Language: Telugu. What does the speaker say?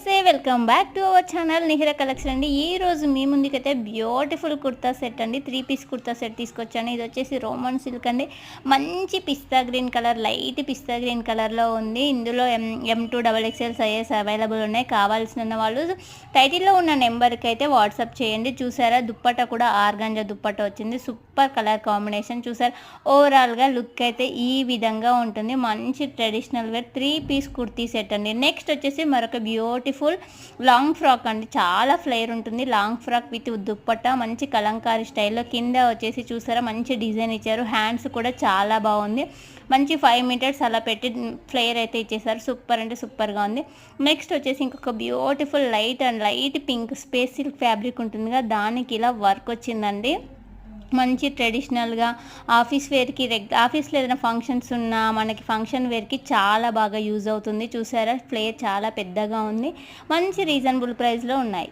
నమస్తే, welcome back to our channel Nihira collection అండి. ఈరోజు మీ ముందుకైతే బ్యూటిఫుల్ కుర్తా సెట్ అండి, 3 పీస్ కుర్తా సెట్ తీసుకొచ్చాను. ఇది వచ్చేసి రోమన్ సిల్క్ అండి. మంచి పిస్తా గ్రీన్ కలర్, లైట్ పిస్తా గ్రీన్ కలర్లో ఉంది. ఇందులో M2XXL సైజెస్ అవైలబుల్ ఉన్నాయి. కావాల్సిన వాళ్ళు టైటిల్లో ఉన్న నెంబర్కి అయితే వాట్సాప్ చేయండి. చూసారా, దుప్పట్టా కూడా ఆర్గాంజా దుప్పట్టా వచ్చింది. Super colour combination. చూసారు, ఓవరాల్గా లుక్ అయితే ఈ విధంగా ఉంటుంది. మంచి traditional wear 3 piece kurti set అండి. నెక్స్ట్ వచ్చేసి మరొక బ్యూటిఫుల్ లాంగ్ ఫ్రాక్ అండి. చాలా ఫ్లేర్ ఉంటుంది. లాంగ్ ఫ్రాక్ విత్ దుప్పట్టా, మంచి కలంకారీ స్టైల్లో. కింద వచ్చేసి చూసారా, మంచి డిజైన్ ఇచ్చారు. హ్యాండ్స్ కూడా చాలా బాగుంది. మంచి 5 మీటర్స్ అలా పెట్టి ఫ్లేర్ అయితే ఇచ్చేసారు. సూపర్ అంటే సూపర్గా ఉంది. నెక్స్ట్ వచ్చేసి ఇంకొక beautiful light pink space silk fabric ఉంటుంది కదా, దానికి ఇలా వర్క్ వచ్చిందండి. మంచి ట్రెడిషనల్గా ఆఫీస్ వేర్కి, ఆఫీస్లో ఏదైనా ఫంక్షన్స్ ఉన్నా మనకి ఫంక్షన్ వేర్కి చాలా బాగా యూజ్ అవుతుంది. చూసారా, ఫ్లేర్ చాలా పెద్దగా ఉంది. మంచి రీజనబుల్ ప్రైస్లో ఉన్నాయి.